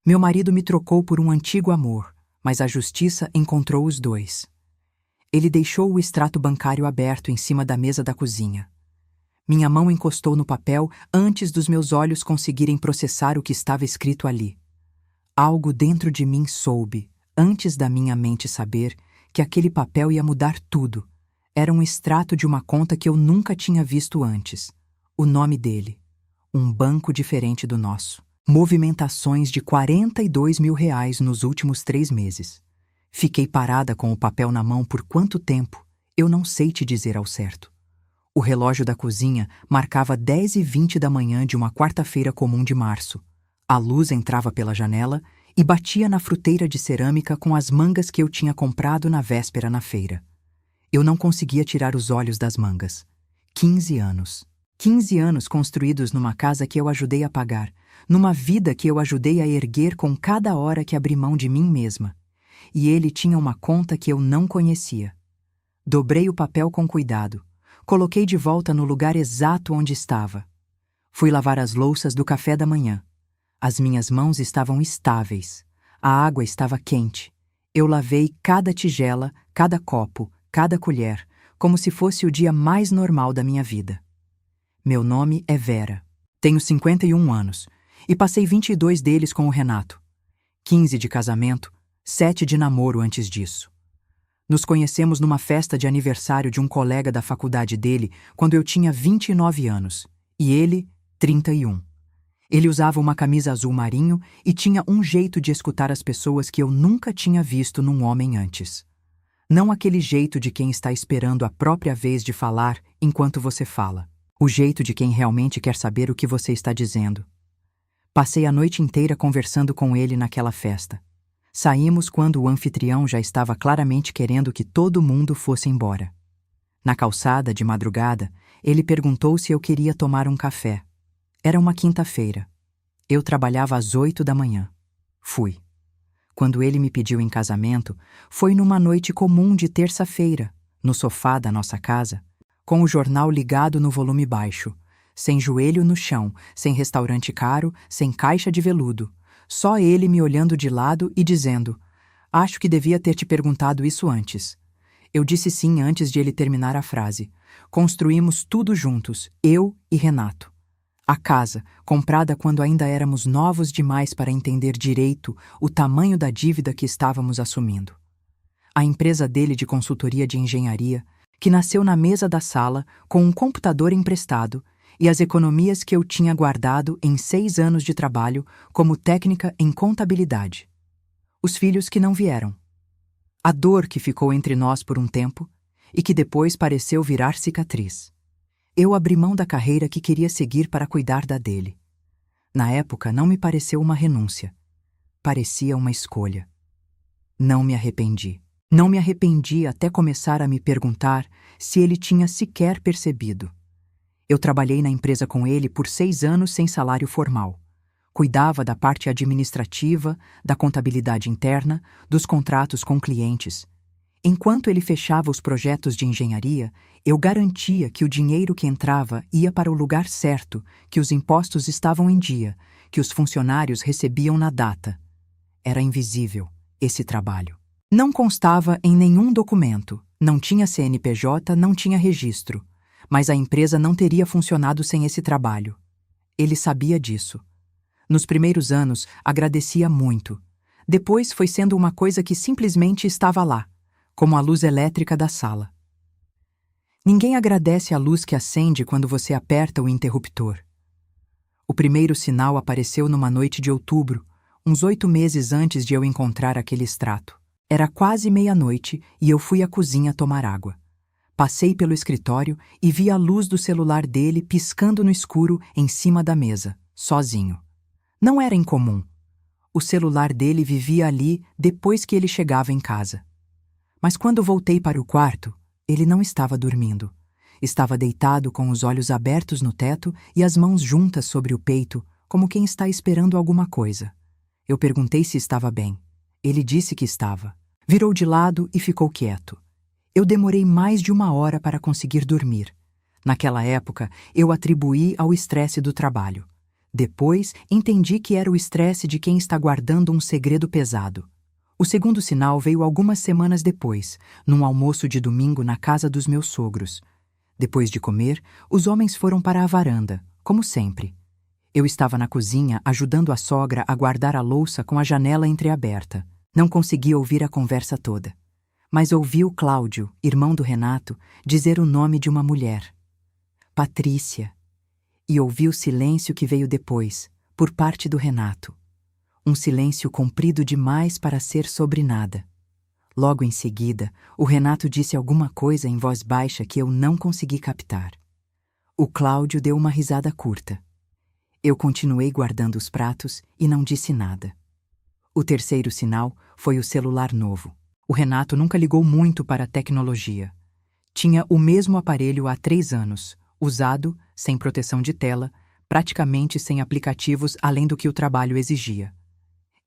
Meu marido me trocou por um antigo amor, mas a justiça encontrou os dois. Ele deixou o extrato bancário aberto em cima da mesa da cozinha. Minha mão encostou no papel antes dos meus olhos conseguirem processar o que estava escrito ali. Algo dentro de mim soube, antes da minha mente saber, que aquele papel ia mudar tudo. Era um extrato de uma conta que eu nunca tinha visto antes. O nome dele. Um banco diferente do nosso. Movimentações de R$ 42 mil nos últimos 3 meses. Fiquei parada com o papel na mão por quanto tempo, eu não sei te dizer ao certo. O relógio da cozinha marcava 10h20 da manhã de uma quarta-feira comum de março. A luz entrava pela janela e batia na fruteira de cerâmica com as mangas que eu tinha comprado na véspera na feira. Eu não conseguia tirar os olhos das mangas. 15 anos. 15 anos construídos numa casa que eu ajudei a pagar, numa vida que eu ajudei a erguer com cada hora que abri mão de mim mesma. E ele tinha uma conta que eu não conhecia. Dobrei o papel com cuidado. Coloquei de volta no lugar exato onde estava. Fui lavar as louças do café da manhã. As minhas mãos estavam estáveis. A água estava quente. Eu lavei cada tigela, cada copo, cada colher, como se fosse o dia mais normal da minha vida. Meu nome é Vera. Tenho 51 anos e passei 22 deles com o Renato. 15 de casamento, 7 de namoro antes disso. Nos conhecemos numa festa de aniversário de um colega da faculdade dele quando eu tinha 29 anos e ele, 31. Ele usava uma camisa azul marinho e tinha um jeito de escutar as pessoas que eu nunca tinha visto num homem antes. Não aquele jeito de quem está esperando a própria vez de falar enquanto você fala. O jeito de quem realmente quer saber o que você está dizendo. Passei a noite inteira conversando com ele naquela festa. Saímos quando o anfitrião já estava claramente querendo que todo mundo fosse embora. Na calçada, de madrugada, ele perguntou se eu queria tomar um café. Era uma quinta-feira. Eu trabalhava às 8 da manhã. Fui. Quando ele me pediu em casamento, foi numa noite comum de terça-feira, no sofá da nossa casa, com o jornal ligado no volume baixo, sem joelho no chão, sem restaurante caro, sem caixa de veludo. Só ele me olhando de lado e dizendo: "Acho que devia ter te perguntado isso antes." Eu disse sim antes de ele terminar a frase. Construímos tudo juntos, eu e Renato. A casa, comprada quando ainda éramos novos demais para entender direito o tamanho da dívida que estávamos assumindo. A empresa dele de consultoria de engenharia, que nasceu na mesa da sala com um computador emprestado e as economias que eu tinha guardado em 6 anos de trabalho como técnica em contabilidade. Os filhos que não vieram. A dor que ficou entre nós por um tempo e que depois pareceu virar cicatriz. Eu abri mão da carreira que queria seguir para cuidar da dele. Na época não me pareceu uma renúncia. Parecia uma escolha. Não me arrependi. Não me arrependi até começar a me perguntar se ele tinha sequer percebido. Eu trabalhei na empresa com ele por 6 anos sem salário formal. Cuidava da parte administrativa, da contabilidade interna, dos contratos com clientes. Enquanto ele fechava os projetos de engenharia, eu garantia que o dinheiro que entrava ia para o lugar certo, que os impostos estavam em dia, que os funcionários recebiam na data. Era invisível, esse trabalho. Não constava em nenhum documento, não tinha CNPJ, não tinha registro. Mas a empresa não teria funcionado sem esse trabalho. Ele sabia disso. Nos primeiros anos, agradecia muito. Depois foi sendo uma coisa que simplesmente estava lá, como a luz elétrica da sala. Ninguém agradece a luz que acende quando você aperta o interruptor. O primeiro sinal apareceu numa noite de outubro, uns 8 meses antes de eu encontrar aquele extrato. Era quase meia-noite e eu fui à cozinha tomar água. Passei pelo escritório e vi a luz do celular dele piscando no escuro em cima da mesa, sozinho. Não era incomum. O celular dele vivia ali depois que ele chegava em casa. Mas quando voltei para o quarto, ele não estava dormindo. Estava deitado com os olhos abertos no teto e as mãos juntas sobre o peito, como quem está esperando alguma coisa. Eu perguntei se estava bem. Ele disse que estava. Virou de lado e ficou quieto. Eu demorei mais de 1 hora para conseguir dormir. Naquela época, eu atribuí ao estresse do trabalho. Depois, entendi que era o estresse de quem está guardando um segredo pesado. O segundo sinal veio algumas semanas depois, num almoço de domingo na casa dos meus sogros. Depois de comer, os homens foram para a varanda, como sempre. Eu estava na cozinha ajudando a sogra a guardar a louça com a janela entreaberta. Não consegui ouvir a conversa toda, mas ouvi o Cláudio, irmão do Renato, dizer o nome de uma mulher. Patrícia. E ouvi o silêncio que veio depois, por parte do Renato. Um silêncio comprido demais para ser sobre nada. Logo em seguida, o Renato disse alguma coisa em voz baixa que eu não consegui captar. O Cláudio deu uma risada curta. Eu continuei guardando os pratos e não disse nada. O terceiro sinal foi o celular novo. O Renato nunca ligou muito para a tecnologia. Tinha o mesmo aparelho há 3 anos, usado, sem proteção de tela, praticamente sem aplicativos além do que o trabalho exigia.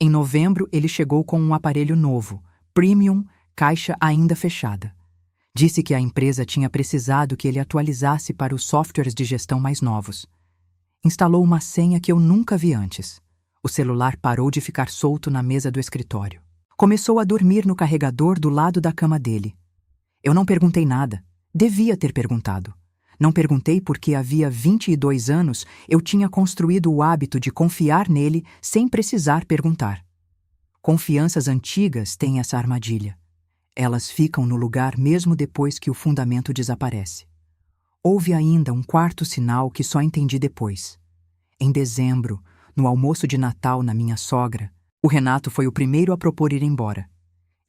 Em novembro, ele chegou com um aparelho novo, premium, caixa ainda fechada. Disse que a empresa tinha precisado que ele atualizasse para os softwares de gestão mais novos. Instalou uma senha que eu nunca vi antes. O celular parou de ficar solto na mesa do escritório. Começou a dormir no carregador do lado da cama dele. Eu não perguntei nada. Devia ter perguntado. Não perguntei porque havia 22 anos eu tinha construído o hábito de confiar nele sem precisar perguntar. Confianças antigas têm essa armadilha. Elas ficam no lugar mesmo depois que o fundamento desaparece. Houve ainda um quarto sinal que só entendi depois. Em dezembro, no almoço de Natal na minha sogra, o Renato foi o primeiro a propor ir embora.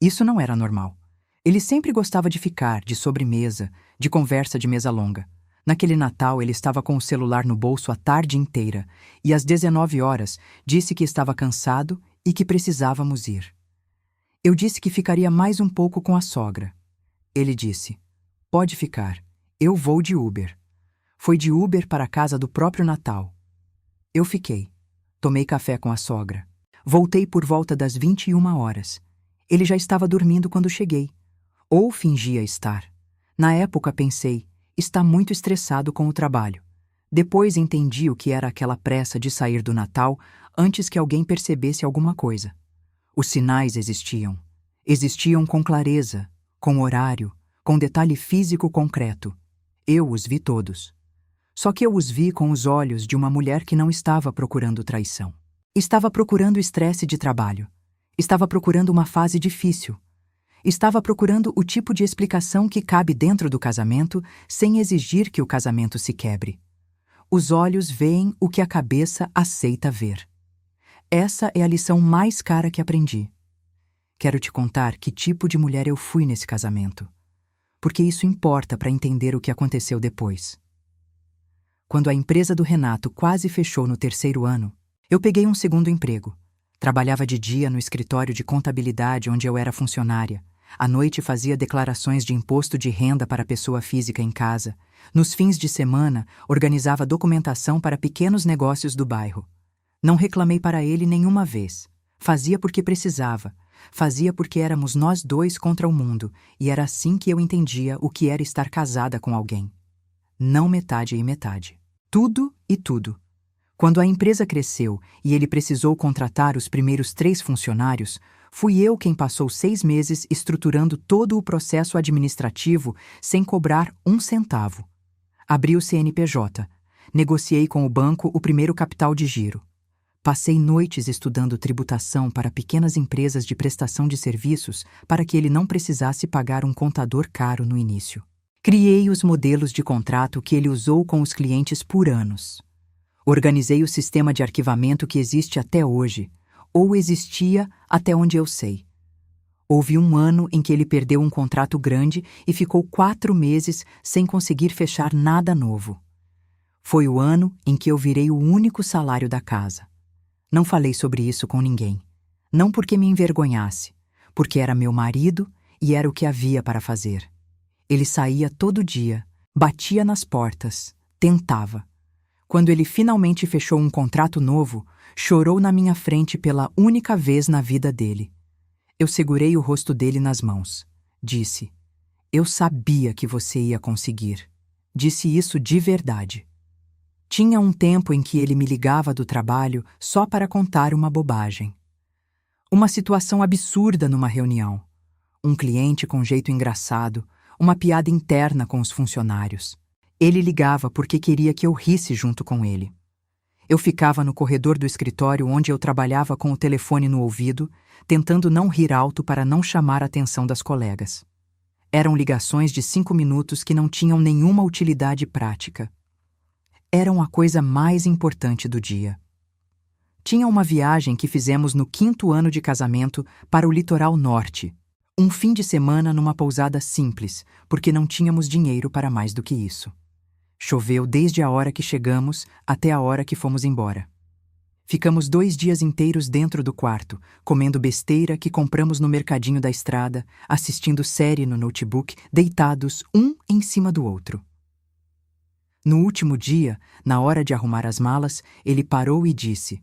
Isso não era normal. Ele sempre gostava de ficar, de sobremesa, de conversa de mesa longa. Naquele Natal, ele estava com o celular no bolso a tarde inteira e às 19 horas disse que estava cansado e que precisávamos ir. Eu disse que ficaria mais um pouco com a sogra. Ele disse, pode ficar, eu vou de Uber. Foi de Uber para a casa do próprio Natal. Eu fiquei. Tomei café com a sogra. Voltei por volta das 21 horas. Ele já estava dormindo quando cheguei. Ou fingia estar. Na época pensei, está muito estressado com o trabalho. Depois entendi o que era aquela pressa de sair do Natal antes que alguém percebesse alguma coisa. Os sinais existiam. Existiam com clareza, com horário, com detalhe físico concreto. Eu os vi todos. Só que eu os vi com os olhos de uma mulher que não estava procurando traição. Estava procurando estresse de trabalho. Estava procurando uma fase difícil. Estava procurando o tipo de explicação que cabe dentro do casamento sem exigir que o casamento se quebre. Os olhos veem o que a cabeça aceita ver. Essa é a lição mais cara que aprendi. Quero te contar que tipo de mulher eu fui nesse casamento, porque isso importa para entender o que aconteceu depois. Quando a empresa do Renato quase fechou no 3º ano, eu peguei um segundo emprego. Trabalhava de dia no escritório de contabilidade onde eu era funcionária. À noite fazia declarações de imposto de renda para pessoa física em casa. Nos fins de semana, organizava documentação para pequenos negócios do bairro. Não reclamei para ele nenhuma vez. Fazia porque precisava. Fazia porque éramos nós dois contra o mundo, e era assim que eu entendia o que era estar casada com alguém. Não metade e metade. Tudo e tudo. Quando a empresa cresceu e ele precisou contratar os primeiros 3 funcionários, fui eu quem passou 6 meses estruturando todo o processo administrativo sem cobrar 1 centavo. Abri o CNPJ. Negociei com o banco o primeiro capital de giro. Passei noites estudando tributação para pequenas empresas de prestação de serviços para que ele não precisasse pagar um contador caro no início. Criei os modelos de contrato que ele usou com os clientes por anos. Organizei o sistema de arquivamento que existe até hoje, ou existia até onde eu sei. Houve um ano em que ele perdeu um contrato grande e ficou 4 meses sem conseguir fechar nada novo. Foi o ano em que eu virei o único salário da casa. Não falei sobre isso com ninguém. Não porque me envergonhasse, porque era meu marido e era o que havia para fazer. Ele saía todo dia, batia nas portas, tentava. Quando ele finalmente fechou um contrato novo, chorou na minha frente pela única vez na vida dele. Eu segurei o rosto dele nas mãos. Disse, eu sabia que você ia conseguir. Disse isso de verdade. Tinha um tempo em que ele me ligava do trabalho só para contar uma bobagem. Uma situação absurda numa reunião. Um cliente com jeito engraçado, uma piada interna com os funcionários. Ele ligava porque queria que eu risse junto com ele. Eu ficava no corredor do escritório onde eu trabalhava com o telefone no ouvido, tentando não rir alto para não chamar a atenção das colegas. Eram ligações de 5 minutos que não tinham nenhuma utilidade prática. Eram a coisa mais importante do dia. Tinha uma viagem que fizemos no 5º ano de casamento para o litoral norte. Um fim de semana numa pousada simples, porque não tínhamos dinheiro para mais do que isso. Choveu desde a hora que chegamos até a hora que fomos embora. Ficamos 2 dias inteiros dentro do quarto, comendo besteira que compramos no mercadinho da estrada, assistindo série no notebook, deitados um em cima do outro. No último dia, na hora de arrumar as malas, ele parou e disse: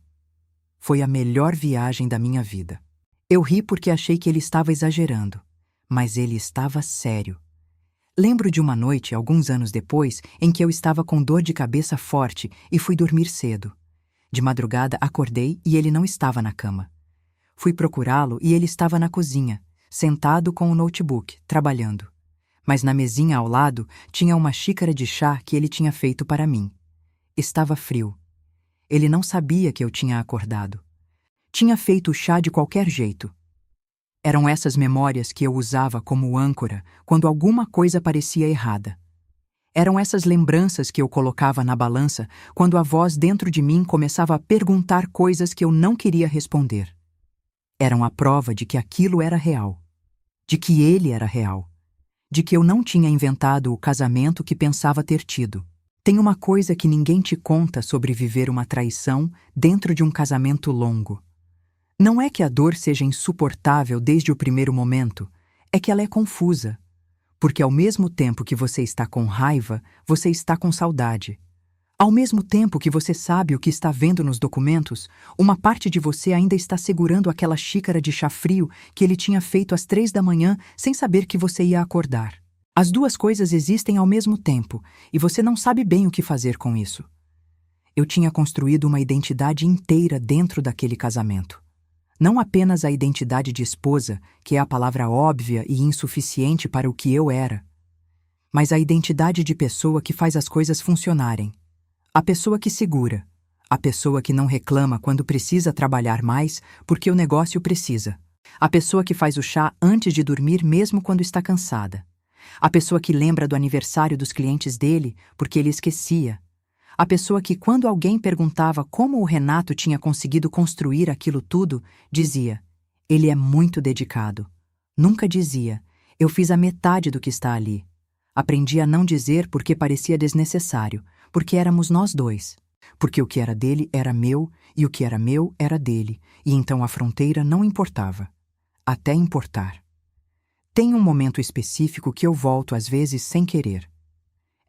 "Foi a melhor viagem da minha vida." Eu ri porque achei que ele estava exagerando, mas ele estava sério. Lembro de uma noite, alguns anos depois, em que eu estava com dor de cabeça forte e fui dormir cedo. De madrugada acordei e ele não estava na cama. Fui procurá-lo e ele estava na cozinha, sentado com o notebook, trabalhando. Mas na mesinha ao lado tinha uma xícara de chá que ele tinha feito para mim. Estava frio. Ele não sabia que eu tinha acordado. Tinha feito o chá de qualquer jeito. Eram essas memórias que eu usava como âncora quando alguma coisa parecia errada. Eram essas lembranças que eu colocava na balança quando a voz dentro de mim começava a perguntar coisas que eu não queria responder. Eram a prova de que aquilo era real. De que ele era real. De que eu não tinha inventado o casamento que pensava ter tido. Tem uma coisa que ninguém te conta sobre viver uma traição dentro de um casamento longo. Não é que a dor seja insuportável desde o primeiro momento, é que ela é confusa. Porque ao mesmo tempo que você está com raiva, você está com saudade. Ao mesmo tempo que você sabe o que está vendo nos documentos, uma parte de você ainda está segurando aquela xícara de chá frio que ele tinha feito às 3 da manhã sem saber que você ia acordar. As duas coisas existem ao mesmo tempo e você não sabe bem o que fazer com isso. Eu tinha construído uma identidade inteira dentro daquele casamento. Não apenas a identidade de esposa, que é a palavra óbvia e insuficiente para o que eu era, mas a identidade de pessoa que faz as coisas funcionarem. A pessoa que segura. A pessoa que não reclama quando precisa trabalhar mais porque o negócio precisa. A pessoa que faz o chá antes de dormir mesmo quando está cansada. A pessoa que lembra do aniversário dos clientes dele porque ele esquecia. A pessoa que, quando alguém perguntava como o Renato tinha conseguido construir aquilo tudo, dizia: "Ele é muito dedicado." Nunca dizia: "Eu fiz a metade do que está ali." Aprendi a não dizer porque parecia desnecessário, porque éramos nós dois. Porque o que era dele era meu e o que era meu era dele, e então a fronteira não importava. Até importar. Tem um momento específico que eu volto às vezes sem querer.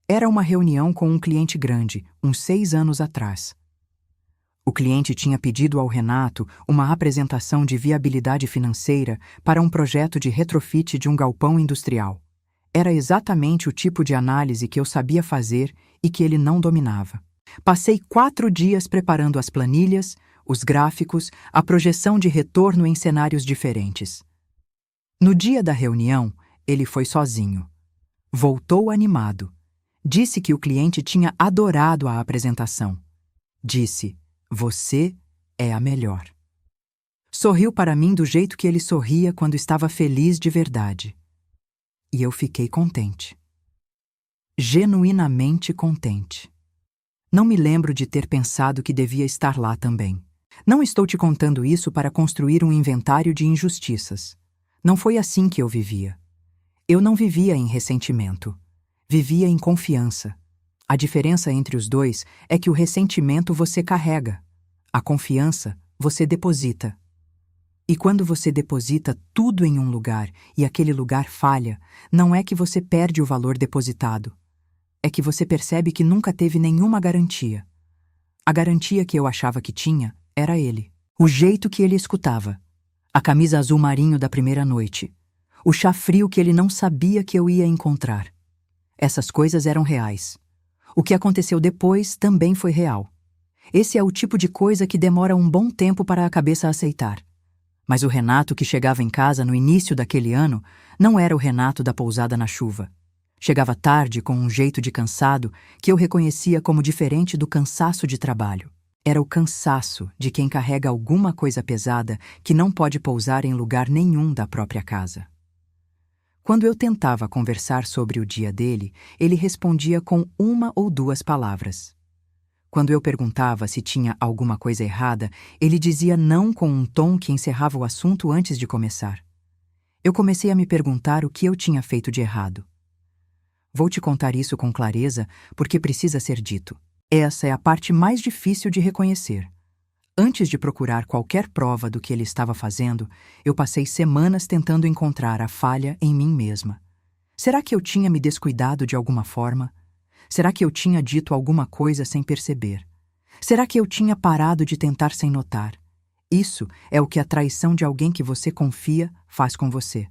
Era uma reunião com um cliente grande, uns 6 anos atrás. O cliente tinha pedido ao Renato uma apresentação de viabilidade financeira para um projeto de retrofit de um galpão industrial. Era exatamente o tipo de análise que eu sabia fazer e que ele não dominava. Passei 4 dias preparando as planilhas, os gráficos, a projeção de retorno em cenários diferentes. No dia da reunião, ele foi sozinho. Voltou animado. Disse que o cliente tinha adorado a apresentação. Disse: "Você é a melhor." Sorriu para mim do jeito que ele sorria quando estava feliz de verdade. E eu fiquei contente. Genuinamente contente. Não me lembro de ter pensado que devia estar lá também. Não estou te contando isso para construir um inventário de injustiças. Não foi assim que eu vivia. Eu não vivia em ressentimento. Vivia em confiança. A diferença entre os dois é que o ressentimento você carrega. A confiança você deposita. E quando você deposita tudo em um lugar e aquele lugar falha, não é que você perde o valor depositado. É que você percebe que nunca teve nenhuma garantia. A garantia que eu achava que tinha era ele. O jeito que ele escutava. A camisa azul marinho da primeira noite. O chá frio que ele não sabia que eu ia encontrar. Essas coisas eram reais. O que aconteceu depois também foi real. Esse é o tipo de coisa que demora um bom tempo para a cabeça aceitar. Mas o Renato que chegava em casa no início daquele ano não era o Renato da pousada na chuva. Chegava tarde com um jeito de cansado que eu reconhecia como diferente do cansaço de trabalho. Era o cansaço de quem carrega alguma coisa pesada que não pode pousar em lugar nenhum da própria casa. Quando eu tentava conversar sobre o dia dele, ele respondia com uma ou duas palavras. Quando eu perguntava se tinha alguma coisa errada, ele dizia não com um tom que encerrava o assunto antes de começar. Eu comecei a me perguntar o que eu tinha feito de errado. Vou te contar isso com clareza porque precisa ser dito. Essa é a parte mais difícil de reconhecer. Antes de procurar qualquer prova do que ele estava fazendo, eu passei semanas tentando encontrar a falha em mim mesma. Será que eu tinha me descuidado de alguma forma? Será que eu tinha dito alguma coisa sem perceber? Será que eu tinha parado de tentar sem notar? Isso é o que a traição de alguém que você confia faz com você.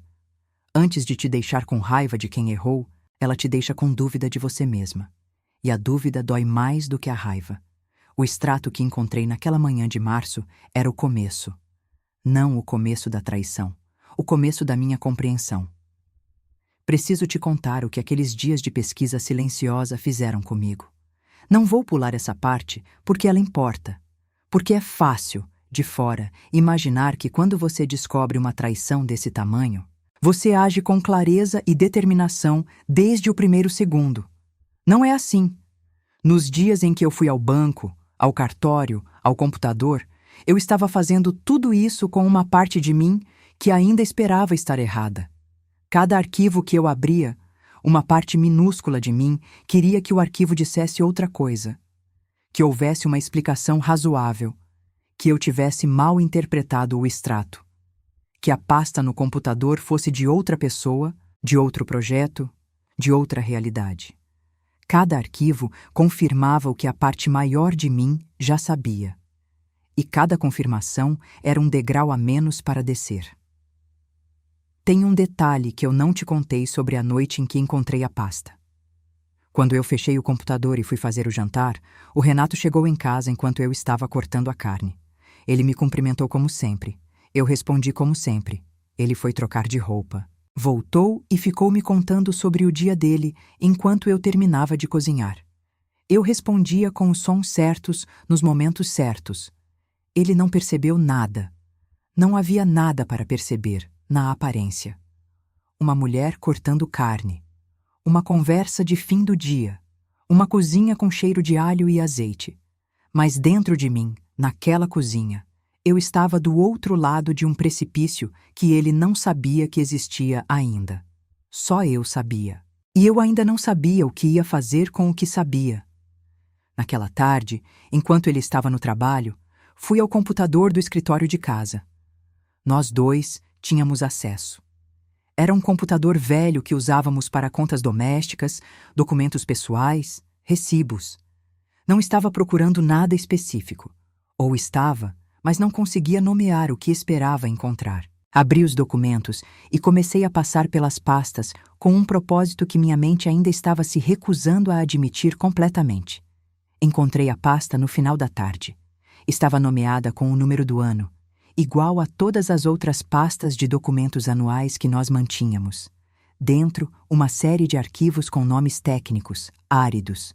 Antes de te deixar com raiva de quem errou, ela te deixa com dúvida de você mesma. E a dúvida dói mais do que a raiva. O extrato que encontrei naquela manhã de março era o começo. Não o começo da traição. O começo da minha compreensão. Preciso te contar o que aqueles dias de pesquisa silenciosa fizeram comigo. Não vou pular essa parte porque ela importa. Porque é fácil, de fora, imaginar que quando você descobre uma traição desse tamanho, você age com clareza e determinação desde o primeiro segundo. Não é assim. Nos dias em que eu fui ao banco, ao cartório, ao computador, eu estava fazendo tudo isso com uma parte de mim que ainda esperava estar errada. Cada arquivo que eu abria, uma parte minúscula de mim queria que o arquivo dissesse outra coisa, que houvesse uma explicação razoável, que eu tivesse mal interpretado o extrato, que a pasta no computador fosse de outra pessoa, de outro projeto, de outra realidade. Cada arquivo confirmava o que a parte maior de mim já sabia. E cada confirmação era um degrau a menos para descer. Tem um detalhe que eu não te contei sobre a noite em que encontrei a pasta. Quando eu fechei o computador e fui fazer o jantar, o Renato chegou em casa enquanto eu estava cortando a carne. Ele me cumprimentou como sempre. Eu respondi como sempre. Ele foi trocar de roupa. Voltou e ficou me contando sobre o dia dele enquanto eu terminava de cozinhar. Eu respondia com os sons certos nos momentos certos. Ele não percebeu nada. Não havia nada para perceber, na aparência. Uma mulher cortando carne. Uma conversa de fim do dia. Uma cozinha com cheiro de alho e azeite. Mas dentro de mim, naquela cozinha, eu estava do outro lado de um precipício que ele não sabia que existia ainda. Só eu sabia. E eu ainda não sabia o que ia fazer com o que sabia. Naquela tarde, enquanto ele estava no trabalho, fui ao computador do escritório de casa. Nós dois tínhamos acesso. Era um computador velho que usávamos para contas domésticas, documentos pessoais, recibos. Não estava procurando nada específico. Ou estava, mas não conseguia nomear o que esperava encontrar. Abri os documentos e comecei a passar pelas pastas com um propósito que minha mente ainda estava se recusando a admitir completamente. Encontrei a pasta no final da tarde. Estava nomeada com o número do ano, igual a todas as outras pastas de documentos anuais que nós mantínhamos. Dentro, uma série de arquivos com nomes técnicos, áridos.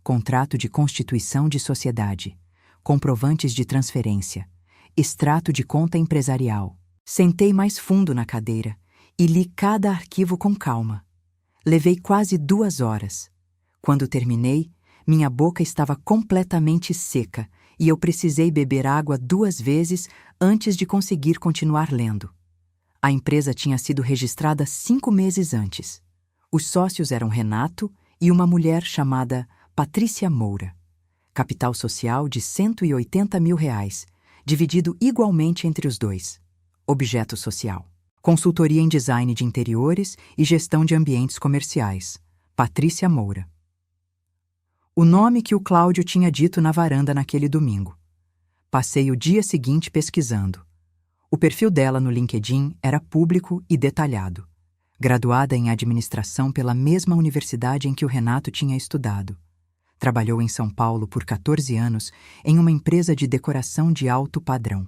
Contrato de constituição de sociedade. Comprovantes de transferência, extrato de conta empresarial. Sentei mais fundo na cadeira e li cada arquivo com calma. Levei quase 2 horas. Quando terminei, minha boca estava completamente seca e eu precisei beber água 2 vezes antes de conseguir continuar lendo. A empresa tinha sido registrada 5 meses antes. Os sócios eram Renato e uma mulher chamada Patrícia Moura. Capital social de R$180 mil, dividido igualmente entre os dois. Objeto social. Consultoria em design de interiores e gestão de ambientes comerciais. Patrícia Moura. O nome que o Cláudio tinha dito na varanda naquele domingo. Passei o dia seguinte pesquisando. O perfil dela no LinkedIn era público e detalhado. Graduada em administração pela mesma universidade em que o Renato tinha estudado. Trabalhou em São Paulo por 14 anos em uma empresa de decoração de alto padrão.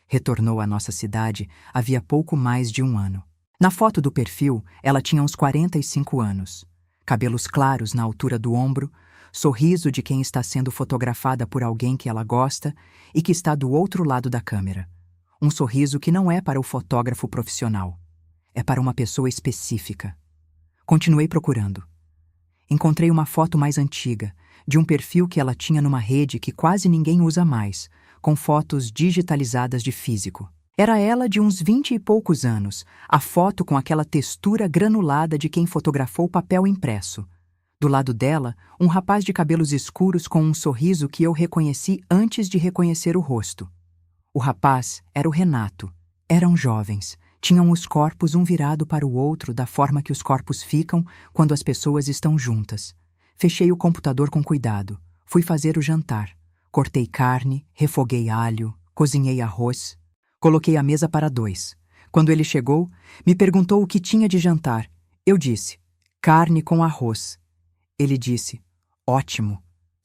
Retornou à nossa cidade havia pouco mais de um ano. Na foto do perfil, ela tinha uns 45 anos. Cabelos claros na altura do ombro, sorriso de quem está sendo fotografada por alguém que ela gosta e que está do outro lado da câmera. Um sorriso que não é para o fotógrafo profissional. É para uma pessoa específica. Continuei procurando. Encontrei uma foto mais antiga, de um perfil que ela tinha numa rede que quase ninguém usa mais, com fotos digitalizadas de físico. Era ela de uns 20 e poucos anos, a foto com aquela textura granulada de quem fotografou papel impresso. Do lado dela, um rapaz de cabelos escuros com um sorriso que eu reconheci antes de reconhecer o rosto. O rapaz era o Renato. Eram jovens. Tinham os corpos um virado para o outro da forma que os corpos ficam quando as pessoas estão juntas. Fechei o computador com cuidado. Fui fazer o jantar. Cortei carne, refoguei alho, cozinhei arroz. Coloquei a mesa para 2. Quando ele chegou, me perguntou o que tinha de jantar. Eu disse, carne com arroz. Ele disse, ótimo.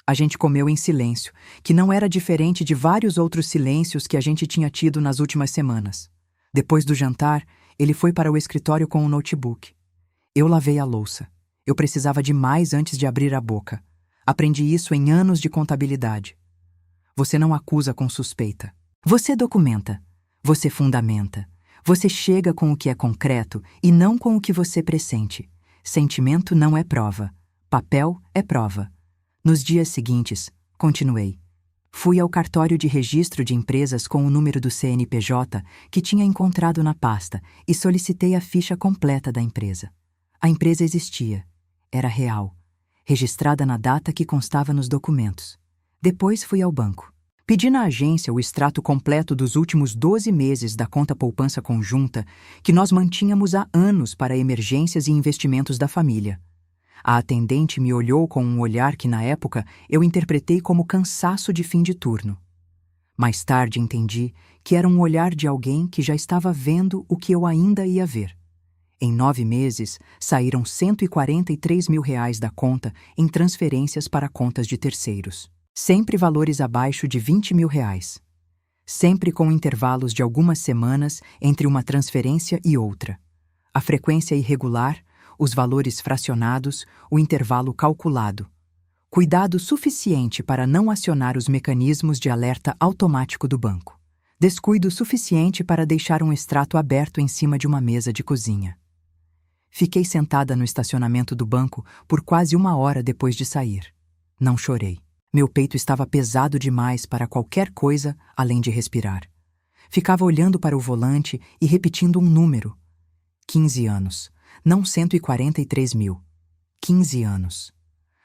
A gente comeu em silêncio, que não era diferente de vários outros silêncios que a gente tinha tido nas últimas semanas. Depois do jantar, ele foi para o escritório com um notebook. Eu lavei a louça. Eu precisava de mais antes de abrir a boca. Aprendi isso em anos de contabilidade. Você não acusa com suspeita. Você documenta. Você fundamenta. Você chega com o que é concreto e não com o que você pressente. Sentimento não é prova. Papel é prova. Nos dias seguintes, continuei. Fui ao cartório de registro de empresas com o número do CNPJ que tinha encontrado na pasta e solicitei a ficha completa da empresa. A empresa existia. Era real. Registrada na data que constava nos documentos. Depois fui ao banco. Pedi na agência o extrato completo dos últimos 12 meses da conta poupança conjunta que nós mantínhamos há anos para emergências e investimentos da família. A atendente me olhou com um olhar que, na época, eu interpretei como cansaço de fim de turno. Mais tarde entendi que era um olhar de alguém que já estava vendo o que eu ainda ia ver. Em 9 meses, saíram R$ 143 mil da conta em transferências para contas de terceiros. Sempre valores abaixo de R$ 20 mil. Sempre com intervalos de algumas semanas entre uma transferência e outra. A frequência irregular, os valores fracionados, o intervalo calculado. Cuidado suficiente para não acionar os mecanismos de alerta automático do banco. Descuido suficiente para deixar um extrato aberto em cima de uma mesa de cozinha. Fiquei sentada no estacionamento do banco por quase 1 hora depois de sair. Não chorei. Meu peito estava pesado demais para qualquer coisa além de respirar. Ficava olhando para o volante e repetindo um número. 15 anos. Não 143 mil. 15 anos.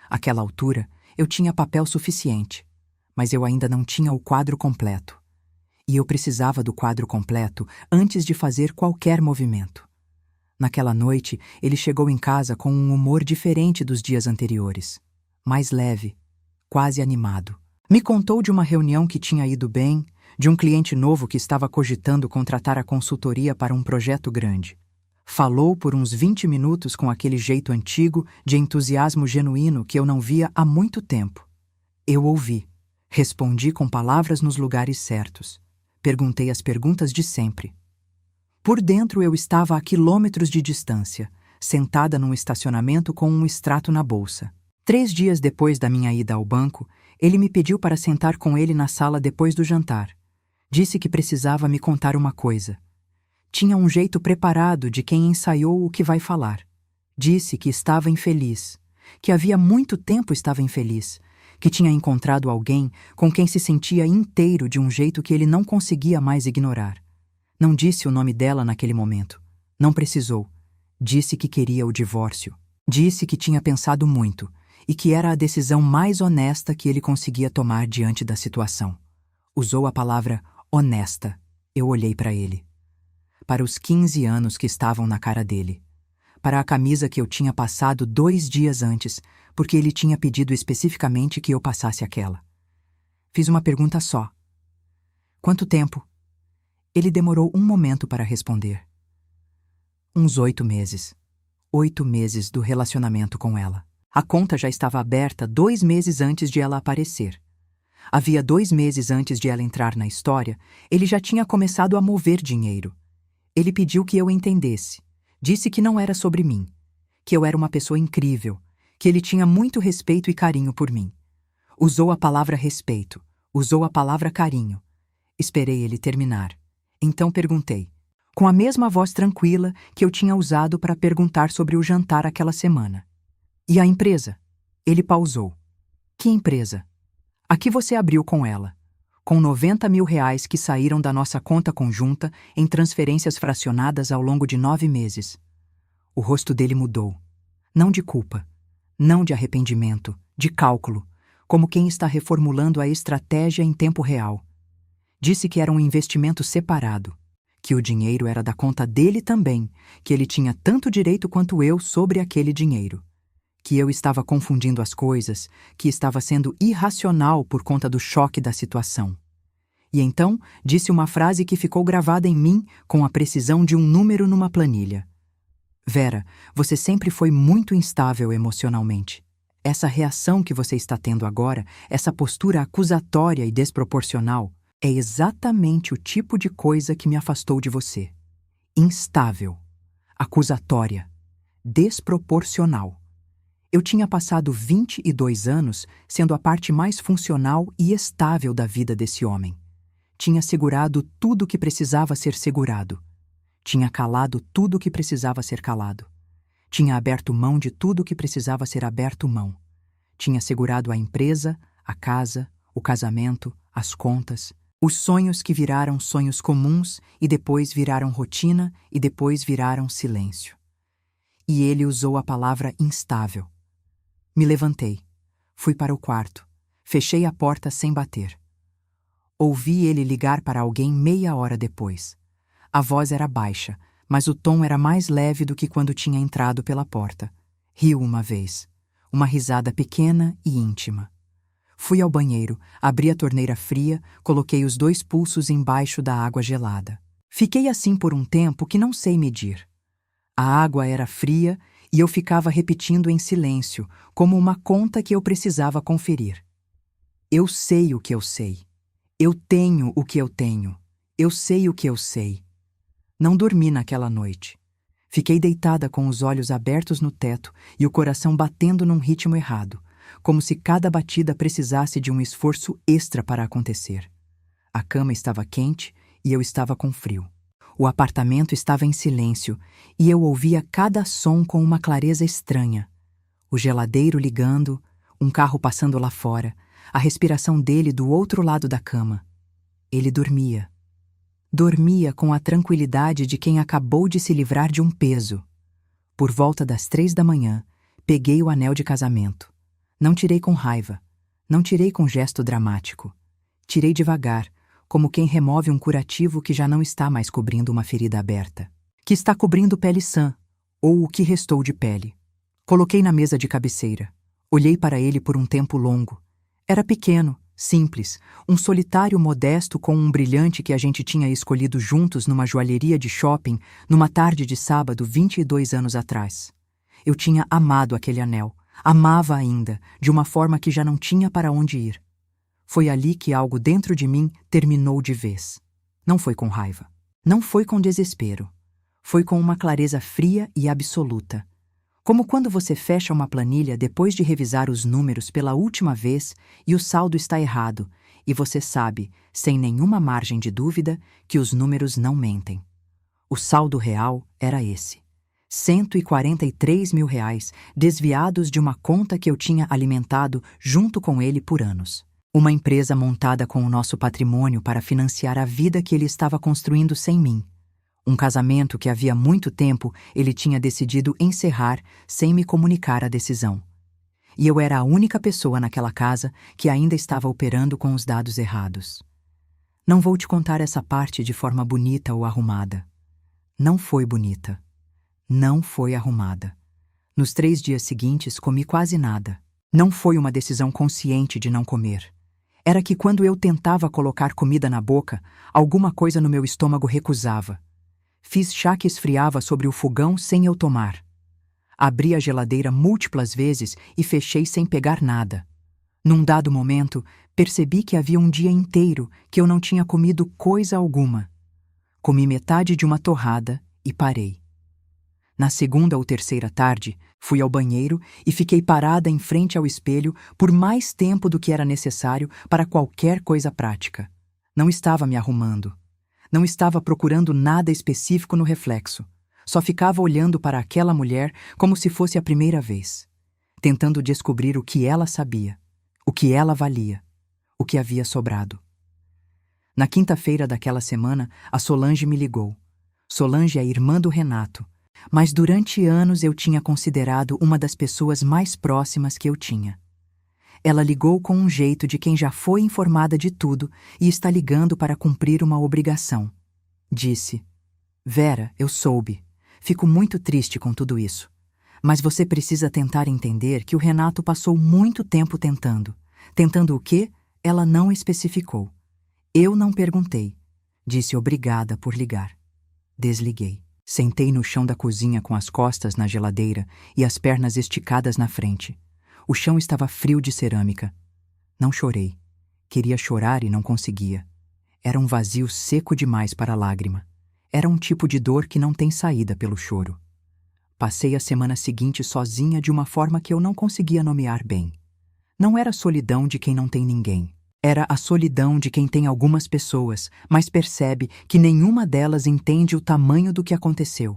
Àquela altura, eu tinha papel suficiente, mas eu ainda não tinha o quadro completo. E eu precisava do quadro completo antes de fazer qualquer movimento. Naquela noite, ele chegou em casa com um humor diferente dos dias anteriores. Mais leve, quase animado. Me contou de uma reunião que tinha ido bem, de um cliente novo que estava cogitando contratar a consultoria para um projeto grande. Falou por uns 20 minutos com aquele jeito antigo de entusiasmo genuíno que eu não via há muito tempo. Eu ouvi. Respondi com palavras nos lugares certos. Perguntei as perguntas de sempre. Por dentro eu estava a quilômetros de distância, sentada num estacionamento com um extrato na bolsa. 3 dias depois da minha ida ao banco, ele me pediu para sentar com ele na sala depois do jantar. Disse que precisava me contar uma coisa. Tinha um jeito preparado de quem ensaiou o que vai falar. Disse que estava infeliz, que havia muito tempo estava infeliz, que tinha encontrado alguém com quem se sentia inteiro de um jeito que ele não conseguia mais ignorar. Não disse o nome dela naquele momento. Não precisou. Disse que queria o divórcio. Disse que tinha pensado muito e que era a decisão mais honesta que ele conseguia tomar diante da situação. Usou a palavra honesta. Eu olhei para ele. Para os 15 anos que estavam na cara dele. Para a camisa que eu tinha passado 2 dias antes, porque ele tinha pedido especificamente que eu passasse aquela. Fiz uma pergunta só. Quanto tempo? Ele demorou um momento para responder. Uns 8 meses. 8 meses do relacionamento com ela. A conta já estava aberta 2 meses antes de ela aparecer. Havia 2 meses antes de ela entrar na história, ele já tinha começado a mover dinheiro. Ele pediu que eu entendesse. Disse que não era sobre mim, que eu era uma pessoa incrível, que ele tinha muito respeito e carinho por mim. Usou a palavra respeito, usou a palavra carinho. Esperei ele terminar. Então perguntei, com a mesma voz tranquila que eu tinha usado para perguntar sobre o jantar aquela semana. E a empresa? Ele pausou. Que empresa? A que você abriu com ela? Com 90 mil reais que saíram da nossa conta conjunta em transferências fracionadas ao longo de 9 meses. O rosto dele mudou. Não de culpa, não de arrependimento, de cálculo, como quem está reformulando a estratégia em tempo real. Disse que era um investimento separado, que o dinheiro era da conta dele também, que ele tinha tanto direito quanto eu sobre aquele dinheiro. Que eu estava confundindo as coisas, que estava sendo irracional por conta do choque da situação. E então disse uma frase que ficou gravada em mim com a precisão de um número numa planilha. Vera, você sempre foi muito instável emocionalmente. Essa reação que você está tendo agora, essa postura acusatória e desproporcional, é exatamente o tipo de coisa que me afastou de você. Instável, acusatória, desproporcional. Eu tinha passado 22 anos sendo a parte mais funcional e estável da vida desse homem. Tinha segurado tudo o que precisava ser segurado. Tinha calado tudo o que precisava ser calado. Tinha aberto mão de tudo o que precisava ser aberto mão. Tinha segurado a empresa, a casa, o casamento, as contas, os sonhos que viraram sonhos comuns e depois viraram rotina e depois viraram silêncio. E ele usou a palavra instável. Me levantei, fui para o quarto, fechei a porta sem bater. Ouvi ele ligar para alguém meia hora depois. A voz era baixa, mas o tom era mais leve do que quando tinha entrado pela porta. Riu uma vez, uma risada pequena e íntima. Fui ao banheiro, abri a torneira fria, coloquei os 2 pulsos embaixo da água gelada. Fiquei assim por um tempo que não sei medir. A água era fria e eu ficava repetindo em silêncio, como uma conta que eu precisava conferir. Eu sei o que eu sei. Eu tenho o que eu tenho. Eu sei o que eu sei. Não dormi naquela noite. Fiquei deitada com os olhos abertos no teto e o coração batendo num ritmo errado, como se cada batida precisasse de um esforço extra para acontecer. A cama estava quente e eu estava com frio. O apartamento estava em silêncio e eu ouvia cada som com uma clareza estranha. O geladeiro ligando, um carro passando lá fora, a respiração dele do outro lado da cama. Ele dormia. Dormia com a tranquilidade de quem acabou de se livrar de um peso. Por volta das 3 da manhã, peguei o anel de casamento. Não tirei com raiva, não tirei com gesto dramático. Tirei devagar, como quem remove um curativo que já não está mais cobrindo uma ferida aberta, que está cobrindo pele sã, ou o que restou de pele. Coloquei na mesa de cabeceira. Olhei para ele por um tempo longo. Era pequeno, simples, um solitário modesto com um brilhante que a gente tinha escolhido juntos numa joalheria de shopping numa tarde de sábado 22 anos atrás. Eu tinha amado aquele anel, amava ainda, de uma forma que já não tinha para onde ir. Foi ali que algo dentro de mim terminou de vez. Não foi com raiva. Não foi com desespero. Foi com uma clareza fria e absoluta. Como quando você fecha uma planilha depois de revisar os números pela última vez e o saldo está errado, e você sabe, sem nenhuma margem de dúvida, que os números não mentem. O saldo real era esse. 143 mil reais desviados de uma conta que eu tinha alimentado junto com ele por anos. Uma empresa montada com o nosso patrimônio para financiar a vida que ele estava construindo sem mim. Um casamento que havia muito tempo ele tinha decidido encerrar sem me comunicar a decisão. E eu era a única pessoa naquela casa que ainda estava operando com os dados errados. Não vou te contar essa parte de forma bonita ou arrumada. Não foi bonita. Não foi arrumada. Nos 3 dias seguintes comi quase nada. Não foi uma decisão consciente de não comer. Era que quando eu tentava colocar comida na boca, alguma coisa no meu estômago recusava. Fiz chá que esfriava sobre o fogão sem eu tomar. Abri a geladeira múltiplas vezes e fechei sem pegar nada. Num dado momento, percebi que havia um dia inteiro que eu não tinha comido coisa alguma. Comi metade de uma torrada e parei. Na segunda ou terceira tarde, fui ao banheiro e fiquei parada em frente ao espelho por mais tempo do que era necessário para qualquer coisa prática. Não estava me arrumando. Não estava procurando nada específico no reflexo. Só ficava olhando para aquela mulher como se fosse a primeira vez, tentando descobrir o que ela sabia, o que ela valia, o que havia sobrado. Na quinta-feira daquela semana, a Solange me ligou. Solange é irmã do Renato, mas durante anos eu tinha considerado uma das pessoas mais próximas que eu tinha. Ela ligou com um jeito de quem já foi informada de tudo e está ligando para cumprir uma obrigação. Disse: Vera, eu soube. Fico muito triste com tudo isso. Mas você precisa tentar entender que o Renato passou muito tempo tentando. Tentando o quê? Ela não especificou. Eu não perguntei. Disse obrigada por ligar. Desliguei. Sentei no chão da cozinha com as costas na geladeira e as pernas esticadas na frente. O chão estava frio de cerâmica. Não chorei. Queria chorar e não conseguia. Era um vazio seco demais para a lágrima. Era um tipo de dor que não tem saída pelo choro. Passei a semana seguinte sozinha de uma forma que eu não conseguia nomear bem. Não era a solidão de quem não tem ninguém. Era a solidão de quem tem algumas pessoas, mas percebe que nenhuma delas entende o tamanho do que aconteceu.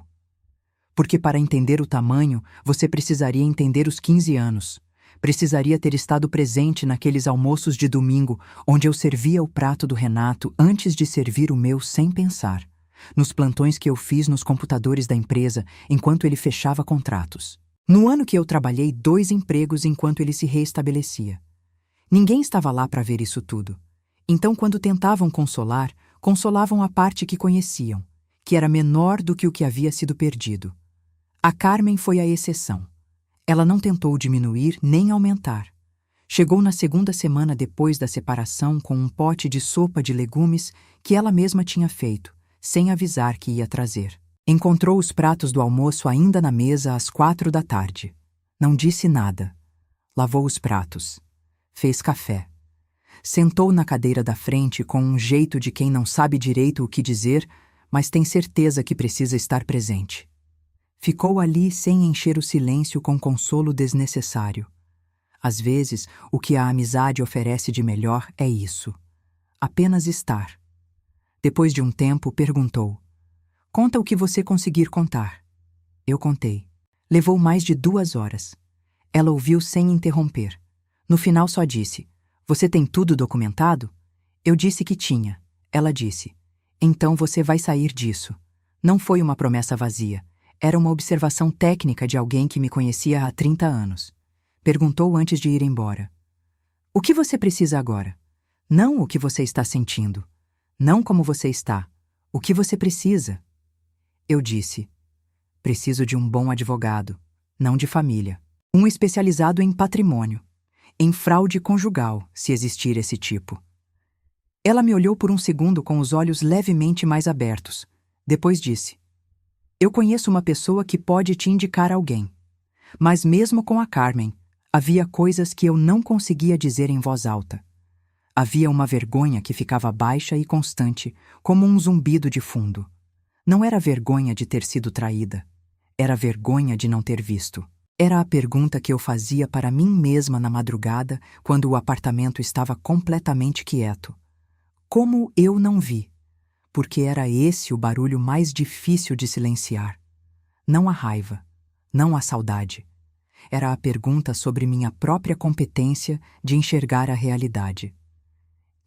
Porque para entender o tamanho, você precisaria entender os 15 anos. Precisaria ter estado presente naqueles almoços de domingo, onde eu servia o prato do Renato antes de servir o meu sem pensar. Nos plantões que eu fiz nos computadores da empresa enquanto ele fechava contratos. No ano que eu trabalhei 2 empregos enquanto ele se reestabelecia. Ninguém estava lá para ver isso tudo. Então, quando tentavam consolar, consolavam a parte que conheciam, que era menor do que o que havia sido perdido. A Carmen foi a exceção. Ela não tentou diminuir nem aumentar. Chegou na segunda semana depois da separação com um pote de sopa de legumes que ela mesma tinha feito, sem avisar que ia trazer. Encontrou os pratos do almoço ainda na mesa às 4 da tarde. Não disse nada. Lavou os pratos. Fez café. Sentou na cadeira da frente com um jeito de quem não sabe direito o que dizer, mas tem certeza que precisa estar presente. Ficou ali sem encher o silêncio com consolo desnecessário. Às vezes, o que a amizade oferece de melhor é isso. Apenas estar. Depois de um tempo, perguntou: Conta o que você conseguir contar. Eu contei. Levou mais de 2 horas. Ela ouviu sem interromper. No final só disse: Você tem tudo documentado? Eu disse que tinha. Ela disse: Então você vai sair disso. Não foi uma promessa vazia. Era uma observação técnica de alguém que me conhecia há 30 anos. Perguntou antes de ir embora: O que você precisa agora? Não o que você está sentindo. Não como você está. O que você precisa? Eu disse: Preciso de um bom advogado, não de família. Um especializado em patrimônio. Em fraude conjugal, se existir esse tipo. Ela me olhou por um segundo com os olhos levemente mais abertos. Depois disse: Eu conheço uma pessoa que pode te indicar alguém. Mas mesmo com a Carmen, havia coisas que eu não conseguia dizer em voz alta. Havia uma vergonha que ficava baixa e constante, como um zumbido de fundo. Não era vergonha de ter sido traída. Era vergonha de não ter visto. Era a pergunta que eu fazia para mim mesma na madrugada, quando o apartamento estava completamente quieto. Como eu não vi? Porque era esse o barulho mais difícil de silenciar. Não a raiva, não a saudade. Era a pergunta sobre minha própria competência de enxergar a realidade.